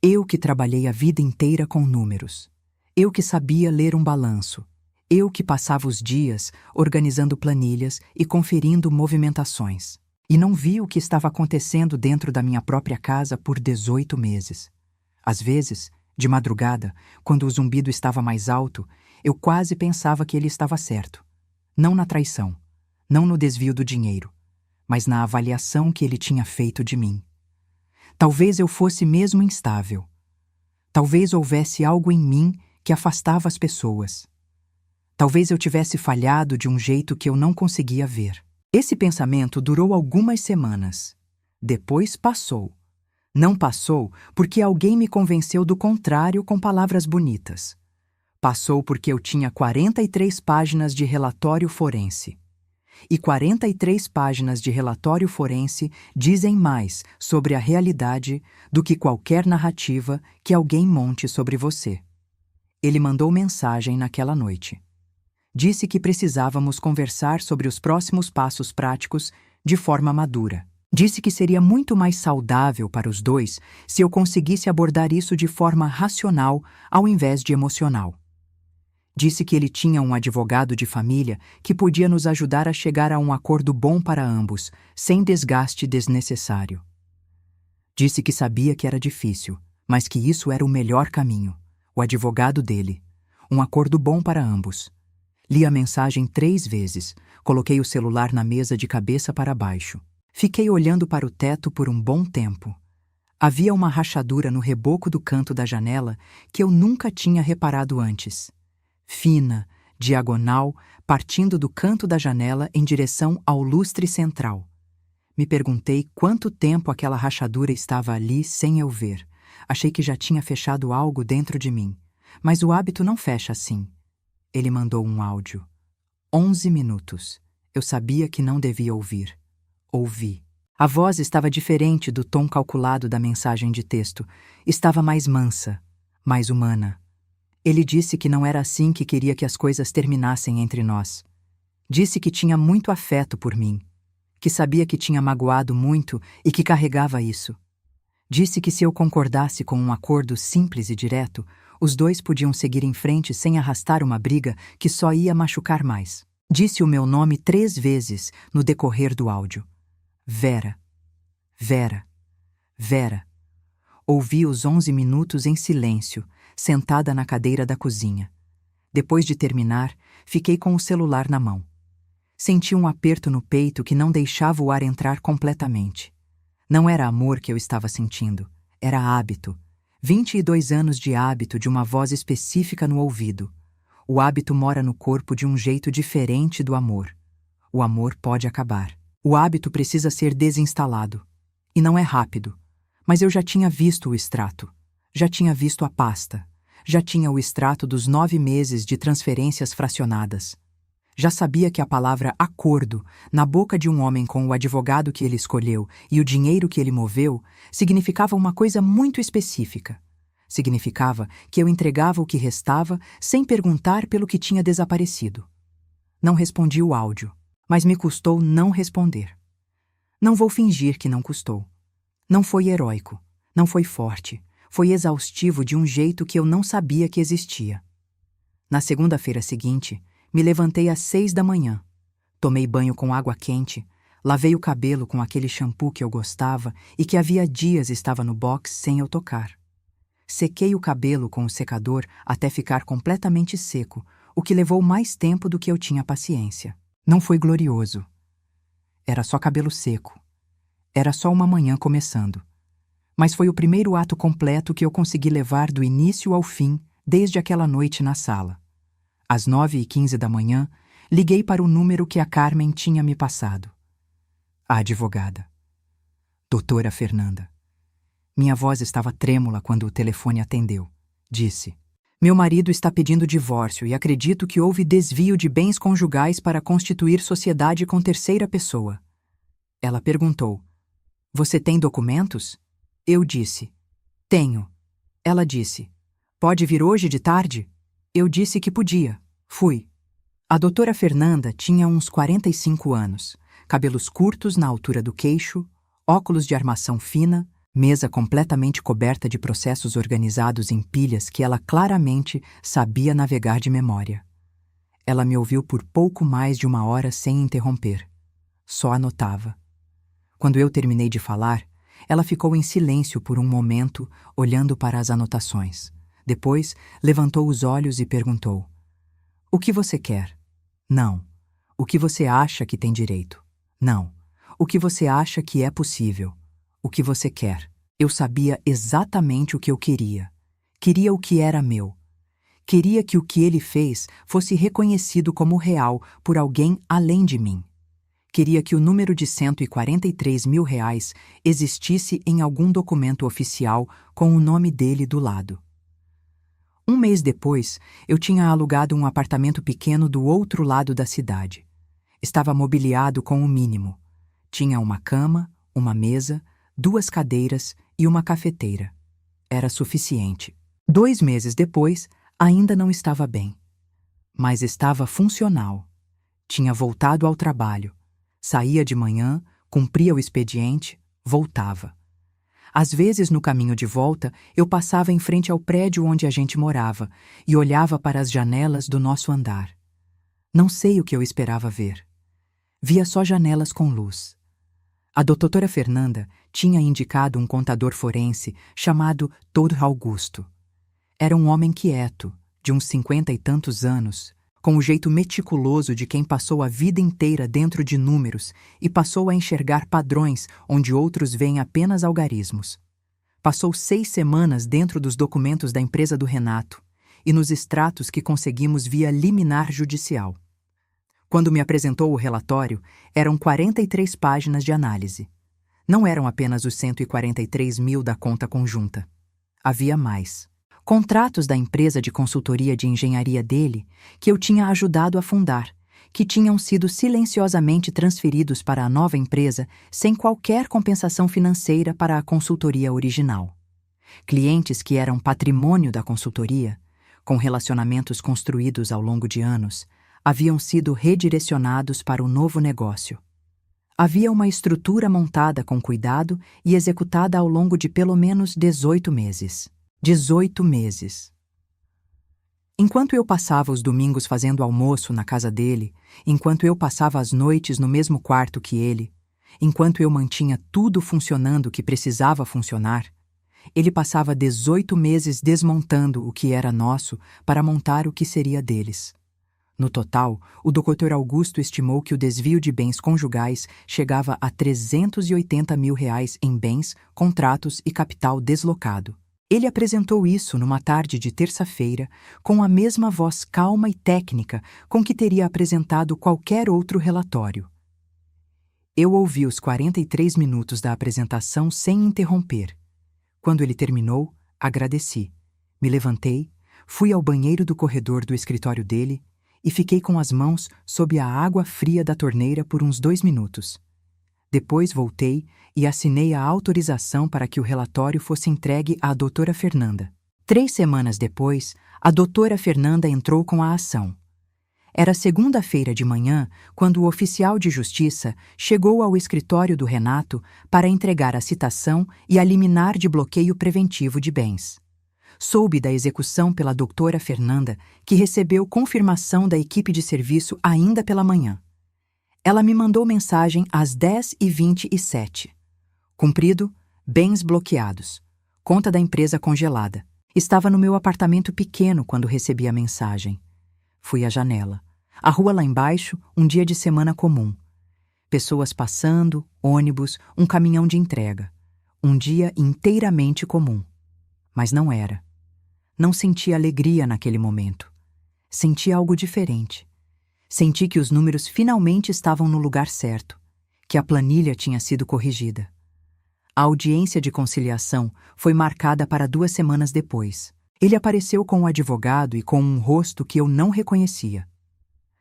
Eu que trabalhei a vida inteira com números. Eu que sabia ler um balanço. Eu que passava os dias organizando planilhas e conferindo movimentações. E não vi o que estava acontecendo dentro da minha própria casa por 18 meses. Às vezes, de madrugada, quando o zumbido estava mais alto, eu quase pensava que ele estava certo. Não na traição, não no desvio do dinheiro, mas na avaliação que ele tinha feito de mim. Talvez eu fosse mesmo instável. Talvez houvesse algo em mim que afastava as pessoas. Talvez eu tivesse falhado de um jeito que eu não conseguia ver. Esse pensamento durou algumas semanas. Depois passou. Não passou porque alguém me convenceu do contrário com palavras bonitas. Passou porque eu tinha 43 páginas de relatório forense. E 43 páginas de relatório forense dizem mais sobre a realidade do que qualquer narrativa que alguém monte sobre você. Ele mandou mensagem naquela noite. Disse que precisávamos conversar sobre os próximos passos práticos de forma madura. Disse que seria muito mais saudável para os dois se eu conseguisse abordar isso de forma racional ao invés de emocional. Disse que ele tinha um advogado de família que podia nos ajudar a chegar a um acordo bom para ambos, sem desgaste desnecessário. Disse que sabia que era difícil, mas que isso era o melhor caminho. O advogado dele. Um acordo bom para ambos. Li a mensagem 3 vezes, coloquei o celular na mesa de cabeça para baixo. Fiquei olhando para o teto por um bom tempo. Havia uma rachadura no reboco do canto da janela que eu nunca tinha reparado antes. Fina, diagonal, partindo do canto da janela em direção ao lustre central. Me perguntei quanto tempo aquela rachadura estava ali sem eu ver. Achei que já tinha fechado algo dentro de mim. Mas o hábito não fecha assim. Ele mandou um áudio. 11 minutos. Eu sabia que não devia ouvir. Ouvi. A voz estava diferente do tom calculado da mensagem de texto. Estava mais mansa, mais humana. Ele disse que não era assim que queria que as coisas terminassem entre nós. Disse que tinha muito afeto por mim, que sabia que tinha magoado muito e que carregava isso. Disse que se eu concordasse com um acordo simples e direto, os dois podiam seguir em frente sem arrastar uma briga que só ia machucar mais. Disse o meu nome 3 vezes no decorrer do áudio. Vera. Vera. Vera. Ouvi os 11 minutos em silêncio, sentada na cadeira da cozinha. Depois de terminar, fiquei com o celular na mão. Senti um aperto no peito que não deixava o ar entrar completamente. Não era amor que eu estava sentindo, era hábito. 22 anos de hábito de uma voz específica no ouvido. O hábito mora no corpo de um jeito diferente do amor. O amor pode acabar. O hábito precisa ser desinstalado. E não é rápido. Mas eu já tinha visto o extrato. Já tinha visto a pasta. Já tinha o extrato dos 9 meses de transferências fracionadas. Já sabia que a palavra acordo, na boca de um homem com o advogado que ele escolheu e o dinheiro que ele moveu, significava uma coisa muito específica. Significava que eu entregava o que restava sem perguntar pelo que tinha desaparecido. Não respondi o áudio, mas me custou não responder. Não vou fingir que não custou. Não foi heróico, não foi forte, foi exaustivo de um jeito que eu não sabia que existia. Na segunda-feira seguinte, me levantei às 6 da manhã. Tomei banho com água quente, lavei o cabelo com aquele shampoo que eu gostava e que havia dias estava no box sem eu tocar. Sequei o cabelo com o secador até ficar completamente seco, o que levou mais tempo do que eu tinha paciência. Não foi glorioso. Era só cabelo seco. Era só uma manhã começando. Mas foi o primeiro ato completo que eu consegui levar do início ao fim desde aquela noite na sala. Às 9h15 da manhã, liguei para o número que a Carmen tinha me passado. A advogada. Doutora Fernanda. Minha voz estava trêmula quando o telefone atendeu. Disse: meu marido está pedindo divórcio e acredito que houve desvio de bens conjugais para constituir sociedade com terceira pessoa. Ela perguntou: você tem documentos? Eu disse: tenho. Ela disse: pode vir hoje de tarde? Eu disse que podia. Fui. A doutora Fernanda tinha uns 45 anos, cabelos curtos na altura do queixo, óculos de armação fina, mesa completamente coberta de processos organizados em pilhas que ela claramente sabia navegar de memória. Ela me ouviu por pouco mais de 1 hora sem interromper. Só anotava. Quando eu terminei de falar, ela ficou em silêncio por um momento, olhando para as anotações. Depois, levantou os olhos e perguntou: o que você quer? Não. O que você acha que tem direito? Não. O que você acha que é possível? O que você quer? Eu sabia exatamente o que eu queria. Queria o que era meu. Queria que o que ele fez fosse reconhecido como real por alguém além de mim. Queria que o número de R$ 143 mil existisse em algum documento oficial com o nome dele do lado. Um mês depois, eu tinha alugado um apartamento pequeno do outro lado da cidade. Estava mobiliado com o mínimo. Tinha uma cama, uma mesa, 2 cadeiras e uma cafeteira. Era suficiente. 2 meses depois, ainda não estava bem. Mas estava funcional. Tinha voltado ao trabalho. Saía de manhã, cumpria o expediente, voltava. Às vezes, no caminho de volta, eu passava em frente ao prédio onde a gente morava e olhava para as janelas do nosso andar. Não sei o que eu esperava ver. Via só janelas com luz. A doutora Fernanda tinha indicado um contador forense chamado Dr. Augusto. Era um homem quieto, de uns 50 e tantos anos, com o jeito meticuloso de quem passou a vida inteira dentro de números e passou a enxergar padrões onde outros veem apenas algarismos. Passou 6 semanas dentro dos documentos da empresa do Renato e nos extratos que conseguimos via liminar judicial. Quando me apresentou o relatório, eram 43 páginas de análise. Não eram apenas os 143 mil da conta conjunta. Havia mais. Contratos da empresa de consultoria de engenharia dele, que eu tinha ajudado a fundar, que tinham sido silenciosamente transferidos para a nova empresa sem qualquer compensação financeira para a consultoria original. Clientes que eram patrimônio da consultoria, com relacionamentos construídos ao longo de anos, haviam sido redirecionados para o novo negócio. Havia uma estrutura montada com cuidado e executada ao longo de pelo menos 18 meses. 18 meses. Enquanto eu passava os domingos fazendo almoço na casa dele, enquanto eu passava as noites no mesmo quarto que ele, enquanto eu mantinha tudo funcionando que precisava funcionar, ele passava 18 meses desmontando o que era nosso para montar o que seria deles. No total, o Dr. Augusto estimou que o desvio de bens conjugais chegava a R$ 380 mil em bens, contratos e capital deslocado. Ele apresentou isso numa tarde de terça-feira, com a mesma voz calma e técnica com que teria apresentado qualquer outro relatório. Eu ouvi os 43 minutos da apresentação sem interromper. Quando ele terminou, agradeci. Me levantei, fui ao banheiro do corredor do escritório dele e fiquei com as mãos sob a água fria da torneira por uns 2 minutos. Depois voltei e assinei a autorização para que o relatório fosse entregue à doutora Fernanda. 3 semanas depois, a doutora Fernanda entrou com a ação. Era segunda-feira de manhã quando o oficial de justiça chegou ao escritório do Renato para entregar a citação e a liminar de bloqueio preventivo de bens. Soube da execução pela doutora Fernanda, que recebeu confirmação da equipe de serviço ainda pela manhã. Ela me mandou mensagem às 10h27. Cumprido, bens bloqueados. Conta da empresa congelada. Estava no meu apartamento pequeno quando recebi a mensagem. Fui à janela. A rua lá embaixo, um dia de semana comum. Pessoas passando, ônibus, um caminhão de entrega. Um dia inteiramente comum. Mas não era. Não senti alegria naquele momento. Senti algo diferente. Senti que os números finalmente estavam no lugar certo, que a planilha tinha sido corrigida. A audiência de conciliação foi marcada para 2 semanas depois. Ele apareceu com o advogado e com um rosto que eu não reconhecia.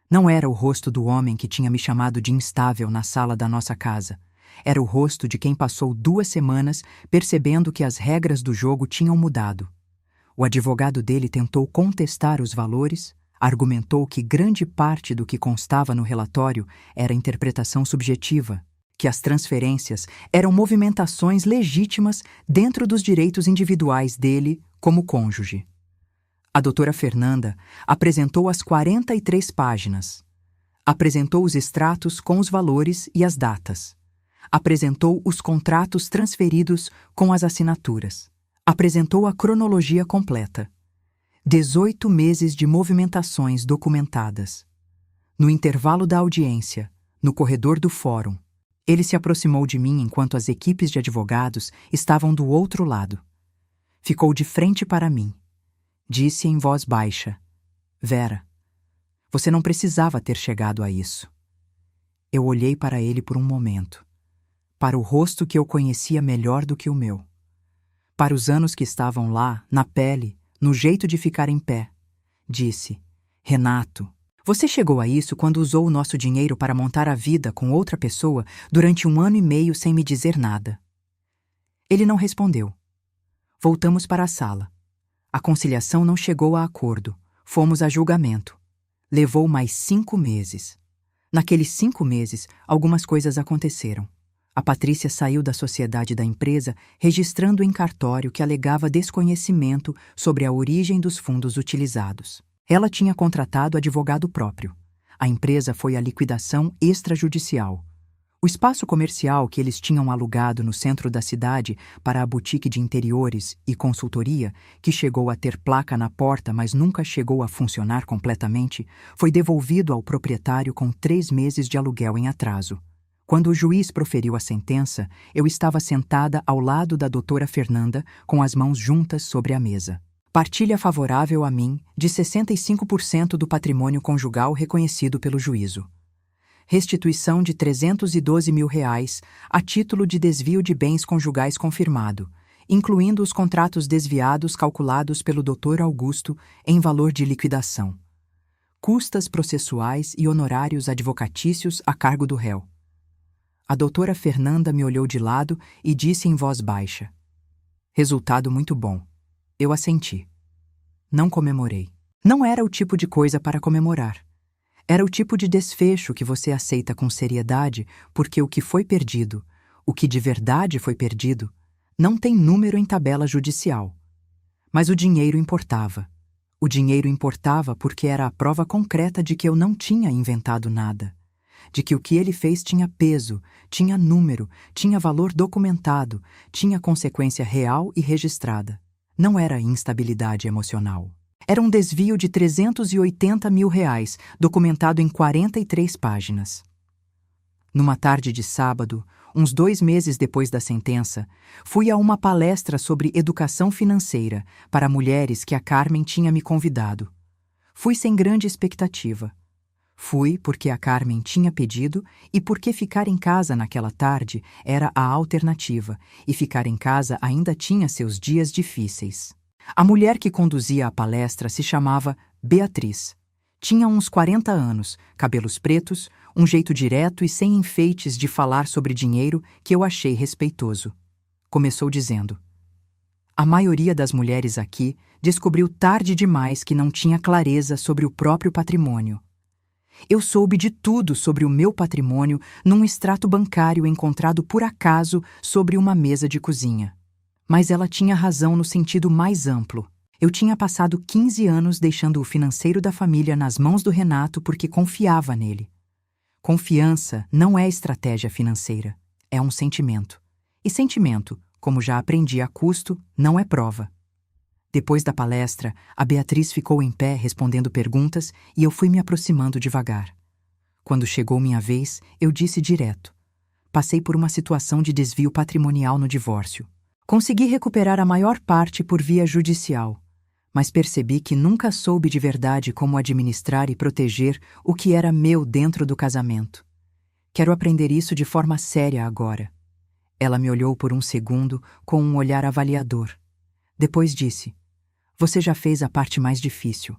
Não era o rosto do homem que tinha me chamado de instável na sala da nossa casa. Era o rosto de quem passou 2 semanas percebendo que as regras do jogo tinham mudado. O advogado dele tentou contestar os valores, argumentou que grande parte do que constava no relatório era interpretação subjetiva, que as transferências eram movimentações legítimas dentro dos direitos individuais dele como cônjuge. A doutora Fernanda apresentou as 43 páginas. Apresentou os extratos com os valores e as datas. Apresentou os contratos transferidos com as assinaturas. Apresentou a cronologia completa. 18 meses de movimentações documentadas. No intervalo da audiência, no corredor do fórum, ele se aproximou de mim enquanto as equipes de advogados estavam do outro lado. Ficou de frente para mim. Disse em voz baixa: Vera, você não precisava ter chegado a isso. Eu olhei para ele por um momento. Para o rosto que eu conhecia melhor do que o meu. Para os anos que estavam lá, na pele, no jeito de ficar em pé. Disse: Renato, você chegou a isso quando usou o nosso dinheiro para montar a vida com outra pessoa durante 1 ano e meio sem me dizer nada. Ele não respondeu. Voltamos para a sala. A conciliação não chegou a acordo. Fomos a julgamento. Levou mais 5 meses. Naqueles 5 meses, algumas coisas aconteceram. A Patrícia saiu da sociedade da empresa registrando em cartório que alegava desconhecimento sobre a origem dos fundos utilizados. Ela tinha contratado advogado próprio. A empresa foi à liquidação extrajudicial. O espaço comercial que eles tinham alugado no centro da cidade para a boutique de interiores e consultoria, que chegou a ter placa na porta, mas nunca chegou a funcionar completamente, foi devolvido ao proprietário com 3 meses de aluguel em atraso. Quando o juiz proferiu a sentença, eu estava sentada ao lado da doutora Fernanda, com as mãos juntas sobre a mesa. Partilha favorável a mim de 65% do patrimônio conjugal reconhecido pelo juízo. Restituição de R$312 mil a título de desvio de bens conjugais confirmado, incluindo os contratos desviados calculados pelo Dr. Augusto em valor de liquidação. Custas processuais e honorários advocatícios a cargo do réu. A doutora Fernanda me olhou de lado e disse em voz baixa: Resultado muito bom. Eu assenti. Não comemorei. Não era o tipo de coisa para comemorar. Era o tipo de desfecho que você aceita com seriedade porque o que foi perdido, o que de verdade foi perdido, não tem número em tabela judicial. Mas o dinheiro importava. O dinheiro importava porque era a prova concreta de que eu não tinha inventado nada. De que o que ele fez tinha peso, tinha número, tinha valor documentado, tinha consequência real e registrada. Não era instabilidade emocional. Era um desvio de R$380 mil, documentado em 43 páginas. Numa tarde de sábado, uns 2 meses depois da sentença, fui a uma palestra sobre educação financeira para mulheres que a Carmen tinha me convidado. Fui sem grande expectativa. Fui porque a Carmen tinha pedido e porque ficar em casa naquela tarde era a alternativa, e ficar em casa ainda tinha seus dias difíceis. A mulher que conduzia a palestra se chamava Beatriz. Tinha uns 40 anos, cabelos pretos, um jeito direto e sem enfeites de falar sobre dinheiro que eu achei respeitoso. Começou dizendo: A maioria das mulheres aqui descobriu tarde demais que não tinha clareza sobre o próprio patrimônio. Eu soube de tudo sobre o meu patrimônio num extrato bancário encontrado por acaso sobre uma mesa de cozinha. Mas ela tinha razão no sentido mais amplo. Eu tinha passado 15 anos deixando o financeiro da família nas mãos do Renato porque confiava nele. Confiança não é estratégia financeira, é um sentimento. E sentimento, como já aprendi a custo, não é prova. Depois da palestra, a Beatriz ficou em pé respondendo perguntas e eu fui me aproximando devagar. Quando chegou minha vez, eu disse direto: Passei por uma situação de desvio patrimonial no divórcio. Consegui recuperar a maior parte por via judicial, mas percebi que nunca soube de verdade como administrar e proteger o que era meu dentro do casamento. Quero aprender isso de forma séria agora. Ela me olhou por um segundo com um olhar avaliador. Depois disse: Você já fez a parte mais difícil.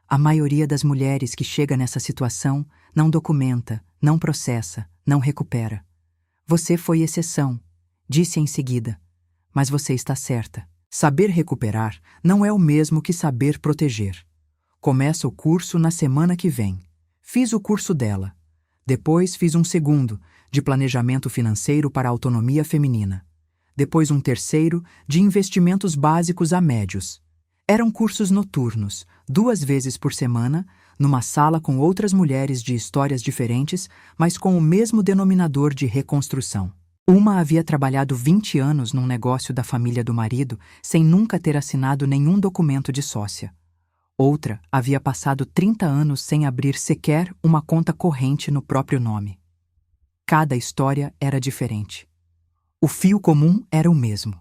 A maioria das mulheres que chega nessa situação não documenta, não processa, não recupera. Você foi exceção, disse em seguida. Mas você está certa. Saber recuperar não é o mesmo que saber proteger. Começa o curso na semana que vem. Fiz o curso dela. Depois fiz um segundo, de planejamento financeiro para a autonomia feminina. Depois um terceiro, de investimentos básicos a médios. Eram cursos noturnos, 2 vezes por semana, numa sala com outras mulheres de histórias diferentes, mas com o mesmo denominador de reconstrução. Uma havia trabalhado 20 anos num negócio da família do marido, sem nunca ter assinado nenhum documento de sócia. Outra havia passado 30 anos sem abrir sequer uma conta corrente no próprio nome. Cada história era diferente. O fio comum era o mesmo.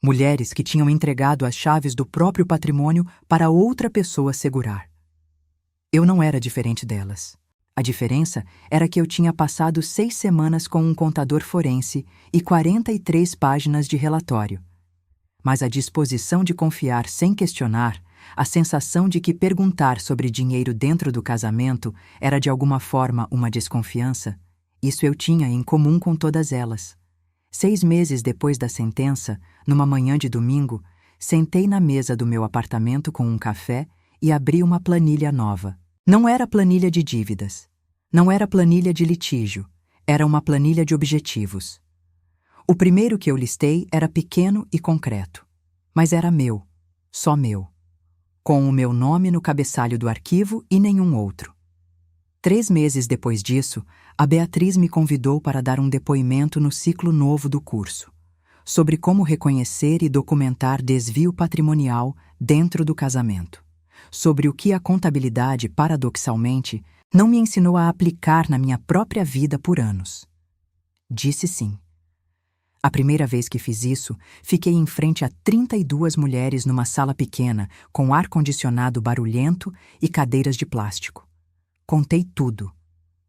Mulheres que tinham entregado as chaves do próprio patrimônio para outra pessoa segurar. Eu não era diferente delas. A diferença era que eu tinha passado 6 semanas com um contador forense e 43 páginas de relatório. Mas a disposição de confiar sem questionar, a sensação de que perguntar sobre dinheiro dentro do casamento era de alguma forma uma desconfiança, isso eu tinha em comum com todas elas. 6 meses depois da sentença, numa manhã de domingo, sentei na mesa do meu apartamento com um café e abri uma planilha nova. Não era planilha de dívidas. Não era planilha de litígio. Era uma planilha de objetivos. O primeiro que eu listei era pequeno e concreto. Mas era meu. Só meu. Com o meu nome no cabeçalho do arquivo e nenhum outro. 3 meses depois disso, a Beatriz me convidou para dar um depoimento no ciclo novo do curso, sobre como reconhecer e documentar desvio patrimonial dentro do casamento, sobre o que a contabilidade, paradoxalmente, não me ensinou a aplicar na minha própria vida por anos. Disse sim. A primeira vez que fiz isso, fiquei em frente a 32 mulheres numa sala pequena, com ar-condicionado barulhento e cadeiras de plástico. Contei tudo.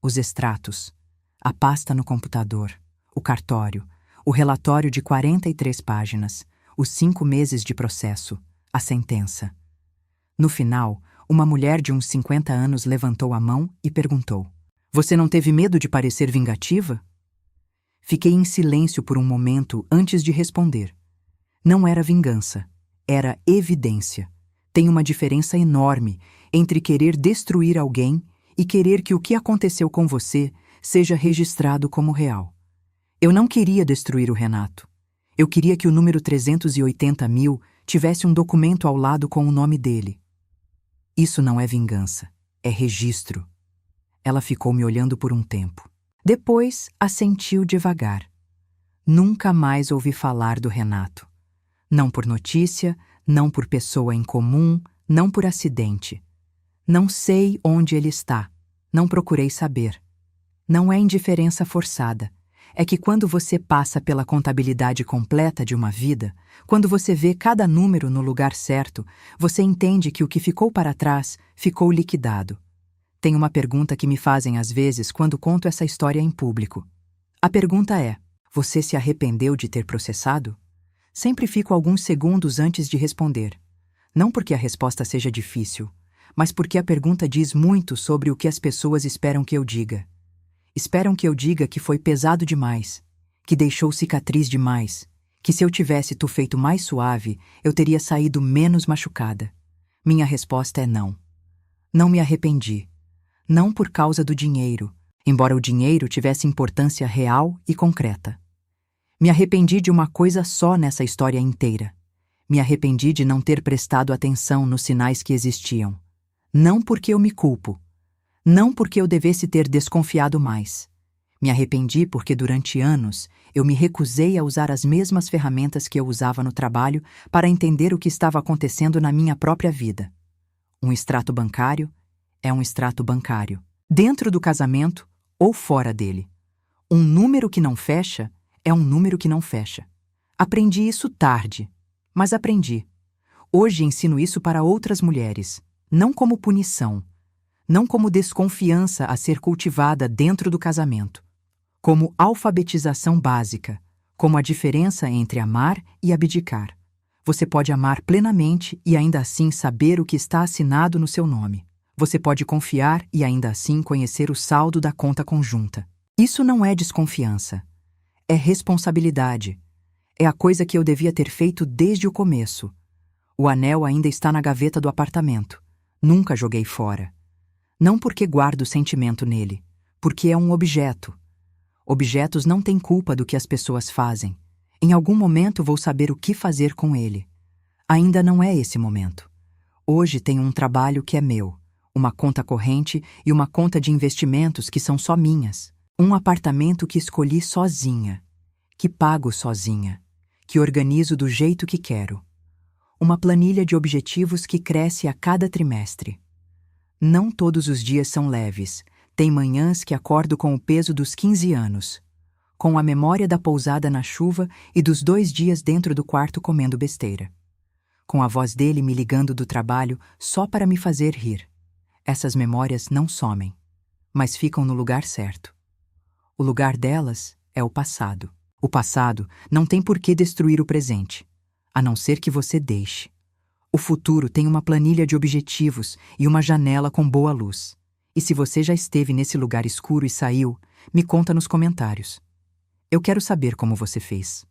Os extratos, a pasta no computador, o cartório, o relatório de 43 páginas, os 5 meses de processo, a sentença. No final, uma mulher de uns 50 anos levantou a mão e perguntou: "Você não teve medo de parecer vingativa?" Fiquei em silêncio por um momento antes de responder. Não era vingança, era evidência. Tem uma diferença enorme entre querer destruir alguém e querer que o que aconteceu com você seja registrado como real. Eu não queria destruir o Renato. Eu queria que o número 380.000 tivesse um documento ao lado com o nome dele. Isso não é vingança, é registro. Ela ficou me olhando por um tempo. Depois, assentiu devagar. Nunca mais ouvi falar do Renato. Não por notícia, não por pessoa em comum, não por acidente. Não sei onde ele está. Não procurei saber. Não é indiferença forçada. É que quando você passa pela contabilidade completa de uma vida, quando você vê cada número no lugar certo, você entende que o que ficou para trás ficou liquidado. Tem uma pergunta que me fazem às vezes quando conto essa história em público. A pergunta é: você se arrependeu de ter processado? Sempre fico alguns segundos antes de responder. Não porque a resposta seja difícil, mas porque a pergunta diz muito sobre o que as pessoas esperam que eu diga. Esperam que eu diga que foi pesado demais, que deixou cicatriz demais, que se eu tivesse feito mais suave, eu teria saído menos machucada. Minha resposta é não. Não me arrependi. Não por causa do dinheiro, embora o dinheiro tivesse importância real e concreta. Me arrependi de uma coisa só nessa história inteira. Me arrependi de não ter prestado atenção nos sinais que existiam. Não porque eu me culpo. Não porque eu devesse ter desconfiado mais. Me arrependi porque durante anos eu me recusei a usar as mesmas ferramentas que eu usava no trabalho para entender o que estava acontecendo na minha própria vida. Um extrato bancário é um extrato bancário, dentro do casamento ou fora dele. Um número que não fecha é um número que não fecha. Aprendi isso tarde, mas aprendi. Hoje ensino isso para outras mulheres, não como punição, não como desconfiança a ser cultivada dentro do casamento, como alfabetização básica, como a diferença entre amar e abdicar. Você pode amar plenamente e ainda assim saber o que está assinado no seu nome. Você pode confiar e ainda assim conhecer o saldo da conta conjunta. Isso não é desconfiança. É responsabilidade. É a coisa que eu devia ter feito desde o começo. O anel ainda está na gaveta do apartamento. Nunca joguei fora. Não porque guardo sentimento nele, porque é um objeto. Objetos não têm culpa do que as pessoas fazem. Em algum momento vou saber o que fazer com ele. Ainda não é esse momento. Hoje tenho um trabalho que é meu. Uma conta corrente e uma conta de investimentos que são só minhas. Um apartamento que escolhi sozinha, que pago sozinha, que organizo do jeito que quero. Uma planilha de objetivos que cresce a cada trimestre. Não todos os dias são leves. Tem manhãs que acordo com o peso dos 15 anos, com a memória da pousada na chuva e dos 2 dias dentro do quarto comendo besteira. Com a voz dele me ligando do trabalho só para me fazer rir. Essas memórias não somem, mas ficam no lugar certo. O lugar delas é o passado. O passado não tem por que destruir o presente, a não ser que você deixe. O futuro tem uma planilha de objetivos e uma janela com boa luz. E se você já esteve nesse lugar escuro e saiu, me conta nos comentários. Eu quero saber como você fez.